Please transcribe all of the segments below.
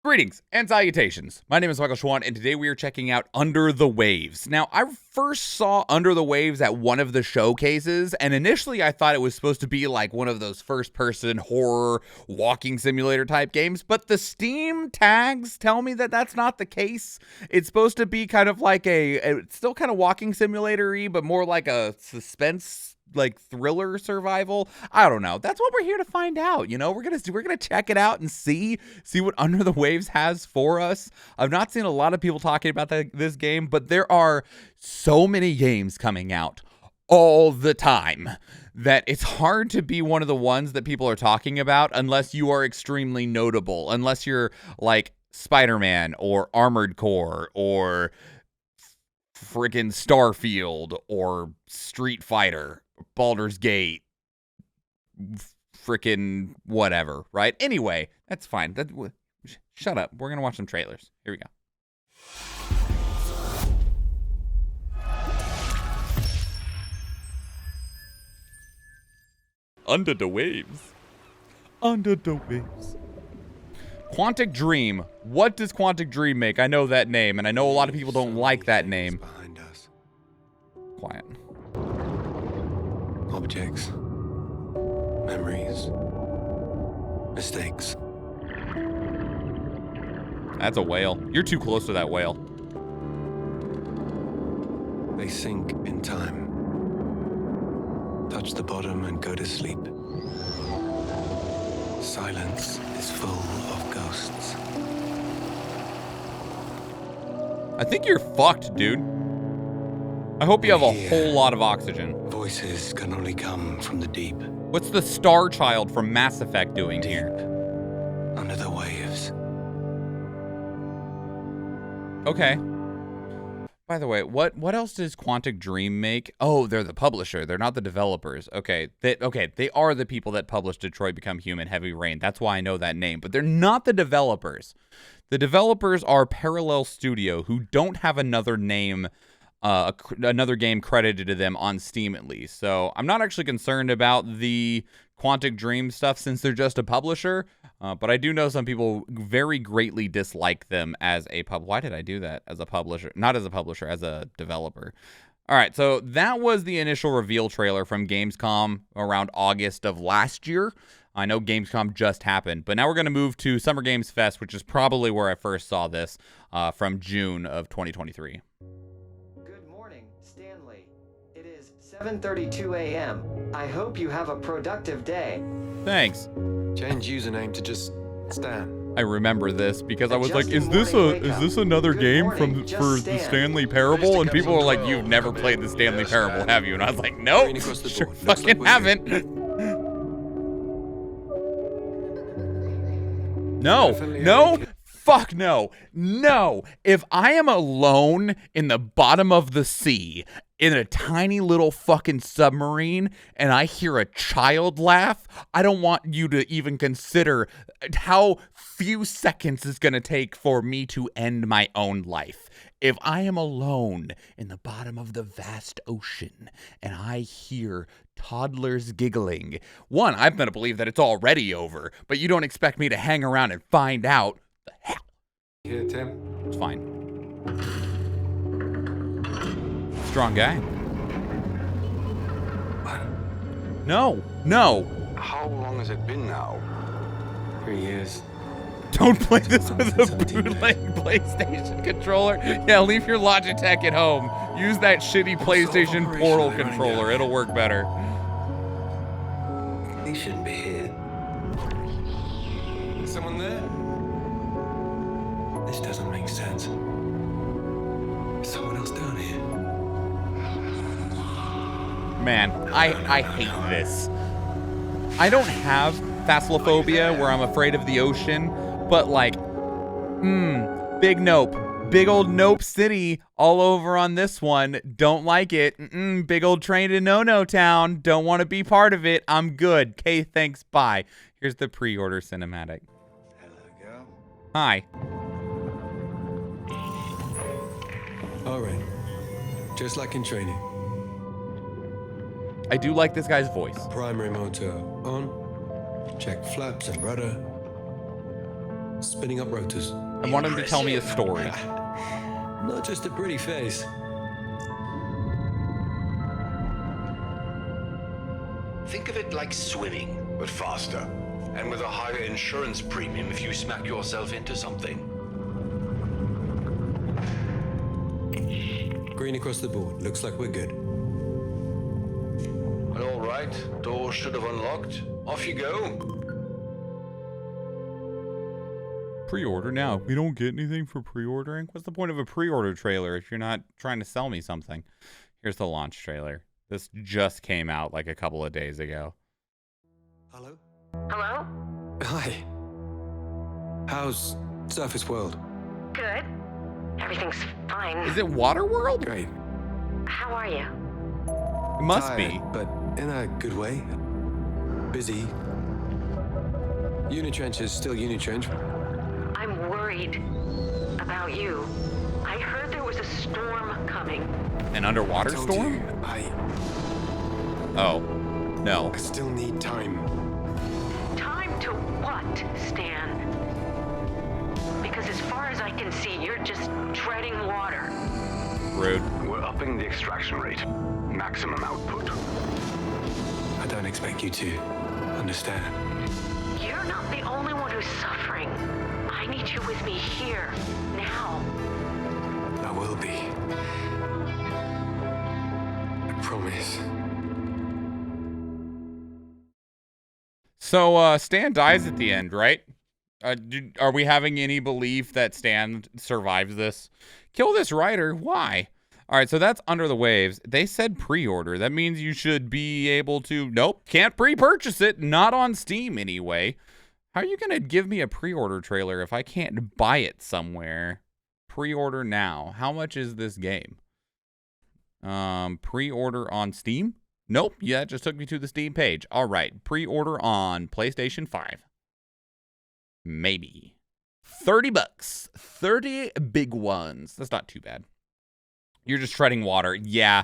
Greetings and salutations. My name is Michael Schwahn, and today we are checking out Under the Waves. Now, I first saw Under the Waves at one of the showcases, and initially I thought it was supposed to be like one of those first-person horror walking simulator type games, but the Steam tags tell me that that's not the case. It's supposed to be kind of like it's still kind of walking simulator-y, but more like a suspense like thriller survival. I don't know. That's what we're here to find out. You know, we're gonna check it out and see what Under the Waves has for us. I've not seen a lot of people talking about this game, but there are so many games coming out all the time that it's hard to be one of the ones that people are talking about unless you are extremely notable, unless you're like Spider-Man or Armored Core or freaking Starfield or Street Fighter, Baldur's Gate, freaking whatever, right? Anyway, that's fine. Shut up. We're gonna watch some trailers. Here we go. Under the Waves. Under the Waves. Quantic Dream. What does Quantic Dream make? I know that name, and I know a lot of people don't like that name. Quiet. Objects, memories, mistakes. That's a whale. You're too close to that whale. They sink in time, touch the bottom and go to sleep. Silence is full of ghosts. I think you're fucked, dude. I hope you have a whole lot of oxygen. Voices can only come from the deep. What's the Star Child from Mass Effect doing Deep, here? under the waves. Okay. By the way, what else does Quantic Dream make? Oh, they're the publisher. They're not the developers. Okay. They are the people that published Detroit Become Human, Heavy Rain. That's why I know that name. But they're not the developers. The developers are Parallel Studio, who don't have another name, another game credited to them on Steam at least. So I'm not actually concerned about the Quantic Dream stuff since they're just a publisher. But I do know some people very greatly dislike them as a Why did I do that? As a publisher. Not as a publisher, as a developer. All right, so that was the initial reveal trailer from Gamescom around August of last year. I know Gamescom just happened, but now we're going to move to Summer Games Fest, which is probably where I first saw this, from June of 2023. Good morning, Stanley. It is 7:32 a.m. I hope you have a productive day. Thanks. Change username to just Stan. I remember this because I was like, is this another game for the Stanley Parable? And people were like, you've never played the Stanley Parable, have you? And I was like, nope, sure fucking haven't. No, fuck no. No. If I am alone in the bottom of the sea in a tiny little fucking submarine and I hear a child laugh, I don't want you to even consider how few seconds it's going to take for me to end my own life. If I am alone in the bottom of the vast ocean and I hear toddlers giggling, one, I'm going to believe that it's already over, but you don't expect me to hang around and find out. The hell? Here, Tim. It's fine. Strong guy. No. How long has it been now? 3 years. Don't play this with a bootleg PlayStation controller. Yeah, leave your Logitech at home. Use that shitty PlayStation Portal controller. It'll work better. He shouldn't be here. Is someone there? This doesn't make sense. Is someone else down here? Man, I hate this. I don't have thalassophobia where I'm afraid of the ocean, but like, big nope. Big old Nope City all over on this one. Don't like it. Big old train to No-No Town. Don't want to be part of it. I'm good. Okay, thanks. Bye. Here's the pre-order cinematic. Hello, girl. Hi. All right. Just like in training. I do like this guy's voice. Primary motor on. Check flaps and rudder. spinning up rotors. I want him to tell me a story. Not just a pretty face. Think of it like swimming, but faster. And with a higher insurance premium if you smack yourself into something. Green across the board. Looks like we're good. All right, door should have unlocked. Off you go. Pre-order now. We don't get anything for pre-ordering. What's the point of a pre-order trailer if you're not trying to sell me something? Here's the launch trailer. This just came out like a couple of days ago. Hello? Hello? Hi. How's Surface World? Good. Everything's fine. Is it Waterworld? Great. How are you? It must Tired, be. but in a good way. Busy. Unitrench is still Unitrench. I'm worried about you. I heard there was a storm coming. An underwater Told storm? you, Oh. No. I still need time. Time to what, Stan? Because as far as I can see, you're just treading water. Rude. We're upping the extraction rate. Maximum output. I don't expect you to understand. You're not the only one who's suffering. I need you with me here, now. I will be. I promise. So, Stan dies at the end, right? Are we having any belief that Stan survives this? Kill this writer? Why? All right, so that's Under the Waves. They said pre-order. That means you should be able to... Nope, can't pre-purchase it. Not on Steam, anyway. How are you going to give me a pre-order trailer if I can't buy it somewhere? Pre-order now. How much is this game? Pre-order on Steam? Nope, yeah, it just took me to the Steam page. All right, pre-order on PlayStation 5. Maybe. $30. 30 big ones. That's not too bad. You're just treading water. Yeah,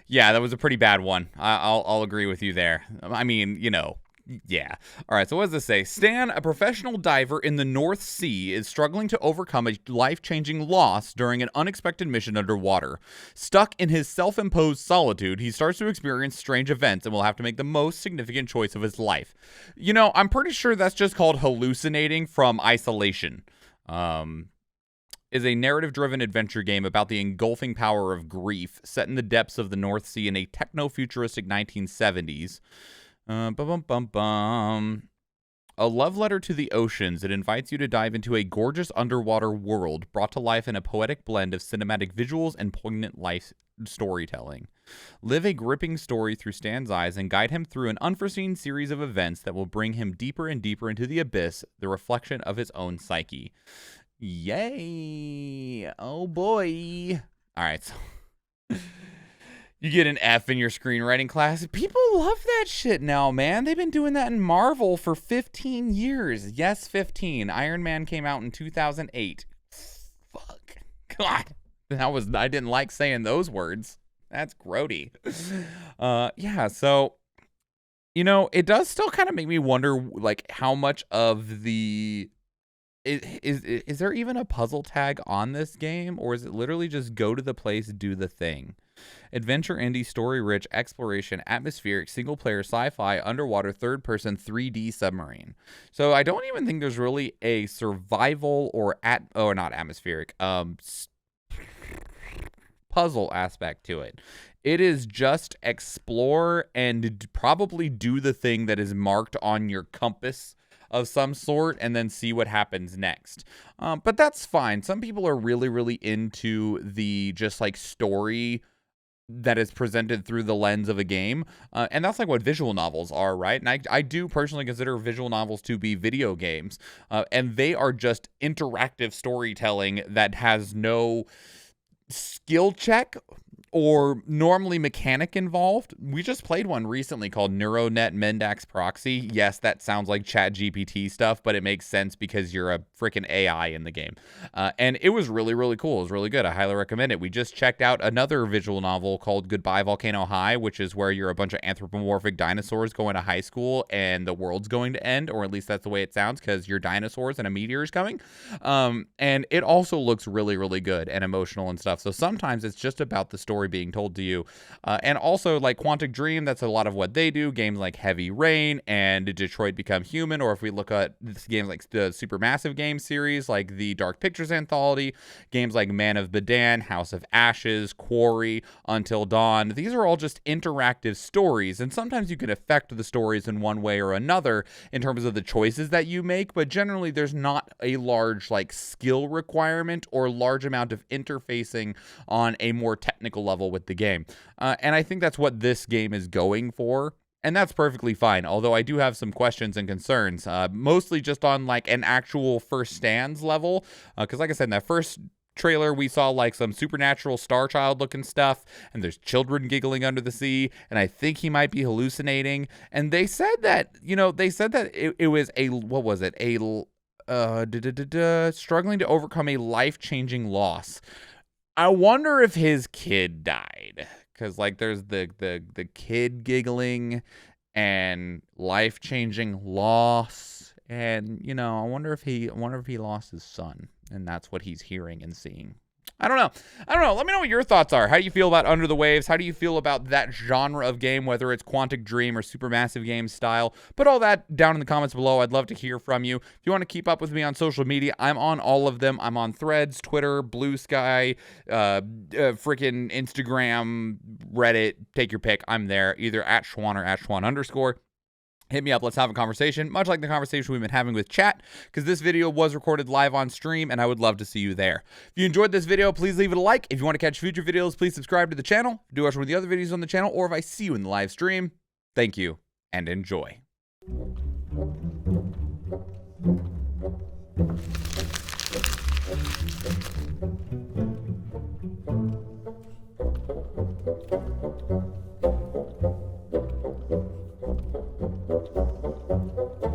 that was a pretty bad one. I'll agree with you there. I mean, you know, yeah. All right, so what does this say? Stan, a professional diver in the North Sea, is struggling to overcome a life-changing loss during an unexpected mission underwater. Stuck in his self-imposed solitude, he starts to experience strange events and will have to make the most significant choice of his life. You know, I'm pretty sure that's just called hallucinating from isolation. Is a narrative-driven adventure game about the engulfing power of grief, set in the depths of the North Sea in a techno-futuristic 1970s. A love letter to the oceans. It invites you to dive into a gorgeous underwater world brought to life in a poetic blend of cinematic visuals and poignant life storytelling. Live a gripping story through Stan's eyes and guide him through an unforeseen series of events that will bring him deeper and deeper into the abyss, the reflection of his own psyche. Yay! Oh boy! All right, so you get an F in your screenwriting class. People love that shit now, man. They've been doing that in Marvel for 15 years. Yes, 15. Iron Man came out in 2008. Fuck. God. I didn't like saying those words. That's grody. Yeah, so, you know, it does still kind of make me wonder, like, how much of the... Is there even a puzzle tag on this game? Or is it literally just go to the place, do the thing? Adventure, indie, story-rich, exploration, atmospheric, single-player, sci-fi, underwater, third-person, 3D submarine. So I don't even think there's really a survival or not atmospheric, puzzle aspect to it. It is just explore and probably do the thing that is marked on your compass of some sort and then see what happens next. But that's fine. Some people are really, really into the just like story that is presented through the lens of a game. And that's like what visual novels are, right? And I do personally consider visual novels to be video games. And they are just interactive storytelling that has no skill check or normally mechanic involved. We just played one recently called NeuroNet Mendax Proxy. Yes, that sounds like Chat GPT stuff, but it makes sense because you're a freaking AI in the game. And it was really, really cool. It was really good. I highly recommend it. We just checked out another visual novel called Goodbye Volcano High, which is where you're a bunch of anthropomorphic dinosaurs going to high school and the world's going to end, or at least that's the way it sounds because you're dinosaurs and a meteor is coming. And it also looks really, really good and emotional and stuff. So sometimes it's just about the story being told to you. And also like Quantic Dream, that's a lot of what they do. Games like Heavy Rain and Detroit Become Human, or if we look at games like the Supermassive Game series, like the Dark Pictures Anthology, games like Man of Medan, House of Ashes, Quarry, Until Dawn. These are all just interactive stories, and sometimes you can affect the stories in one way or another in terms of the choices that you make, but generally there's not a large like skill requirement or large amount of interfacing on a more technical level with the game. And I think that's what this game is going for. And that's perfectly fine, although I do have some questions and concerns, mostly just on like an actual first stands level. Because like I said, in that first trailer, we saw like some supernatural Star Child looking stuff, and there's children giggling under the sea, and I think he might be hallucinating. And they said that, it was a, what was it? Struggling to overcome a life-changing loss. I wonder if his kid died, because like there's the kid giggling and life-changing loss, and I wonder if he lost his son, and that's what he's hearing and seeing. I don't know. Let me know what your thoughts are. How do you feel about Under the Waves? How do you feel about that genre of game, whether it's Quantic Dream or Supermassive Game style? Put all that down in the comments below. I'd love to hear from you. If you want to keep up with me on social media, I'm on all of them. I'm on Threads, Twitter, Blue Sky, freaking Instagram, Reddit. Take your pick. I'm there, either at Schwahn or at Schwahn_. Hit me up. Let's have a conversation, much like the conversation we've been having with chat, because this video was recorded live on stream, and I would love to see you there. If you enjoyed this video, please leave it a like. If you want to catch future videos, please subscribe to the channel. Do watch one of the other videos on the channel, or if I see you in the live stream, thank you, and enjoy. Thank you.